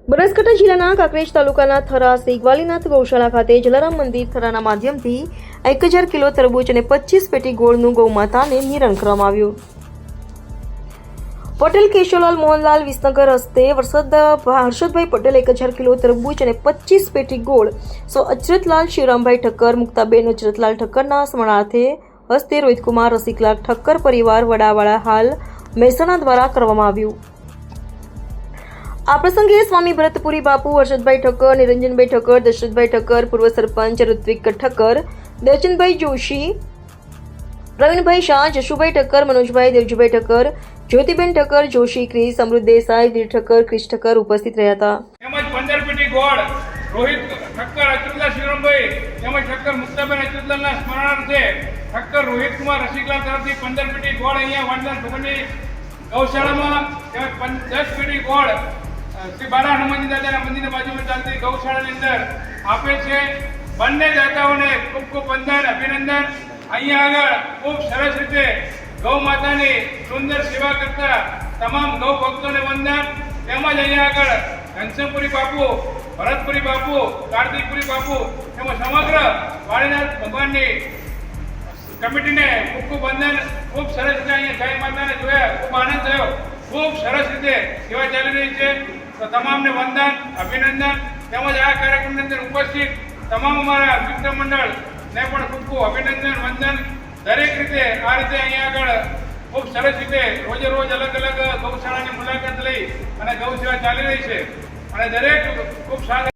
બનાસકાંઠા જિલ્લાના કાંકરેજ તાલુકાના થરા સિગવાલીનાથ ગૌશાળા ખાતે જલારામ મંદિર થરાના માધ્યમથી 1000 કિલો તરબૂચ અને 25 પેટી ગોળનું ગૌમાતાને નિરણ કરવામાં આવ્યું. પટેલ કેશવલાલ મોહનલાલ વિસનગર હસ્તે હર્ષદભાઈ પટેલ 1000 કિલો તરબૂચ અને 25 પેટી ગોળ અચરતલાલ શિવરામભાઈ ઠક્કર, મુક્તાબેન અચરતલાલ ઠક્કરના સ્મરણાર્થે હસ્તે રોહિતકુમાર રસિકલાલ ઠક્કર પરિવાર વડાવાળા હાલ મહેસાણા દ્વારા કરવામાં આવ્યું. આ પ્રસંગે સ્વામી ભરતપુરી બાપુ, હર્ષદભાઈ ઠક્કર, નિરંજનભાઈ ઠક્કર, દશરથભાઈ ઠક્કર, પૂર્વ સરપંચ ઋત્વિક ઠક્કર, દેવચંદભાઈ જોશી, પ્રવીણભાઈ શાહ, જશુભાઈ ઠક્કર, મનોજભાઈ, દેવજીભાઈ ઠક્કર, જ્યોતિબેન ઠક્કર, જોશી ક્રિસ, અમૃત દેસાઈ, વીર ઠક્કર, ક્રિશ ઠક્કર ઉપસ્થિત રહ્યા હતા. તેમજ 15 પેટી ગોળ રોહિત ઠક્કર, અચરતલાલ શિવરામભાઈ તેમજ ઠક્કર મુક્તાબેન અચરતલાલના સ્મરણાર્થે ઠક્કર રોહિતકુમાર રસિકલાલ તરફથી 15 પેટી ગોળ અહીંયા વાંદરા ભગવાનની ગૌશાળામાં તેમજ 10 પેટી ગોળ શ્રી બાળા હનુમાનજી દાદાના મંદિરની બાજુમાં ચાલતી ગૌશાળાની અંદર આપે છે. બંને દાતાઓને ખૂબ ખૂબ વંદન, અભિનંદન. અહીંયા આગળ ખૂબ સરસ રીતે ગૌ માતાની સુંદર સેવા કરતા તમામ ગૌ ભક્તોને વંદન. તેમજ અહીંયા આગળ ઘનશ્યામપુરી બાપુ, ભરતપુરી બાપુ, કાર્તિકપુરી બાપુ તેમજ સમગ્ર વાળીનાથ ભગવાનની કમિટીને ખૂબ ખૂબ વંદન. ખૂબ સરસ રીતે અહીંયા જય માતાને જોયા, ખૂબ આનંદ થયો. ખૂબ સરસ રીતે સેવા ચાલી રહી છે. તો તમામને વંદન, અભિનંદન. તેમજ આ કાર્યક્રમની અંદર ઉપસ્થિત તમામ અમારા મિત્ર મંડળને પણ ખૂબ ખૂબ અભિનંદન, વંદન. દરેક રીતે આ રીતે અહીંયા આગળ ખૂબ સરસ રીતે રોજે રોજ અલગ અલગ ગૌશાળાની મુલાકાત લઈ અને ગૌ સેવા ચાલી રહી છે અને દરેક ખૂબ સારા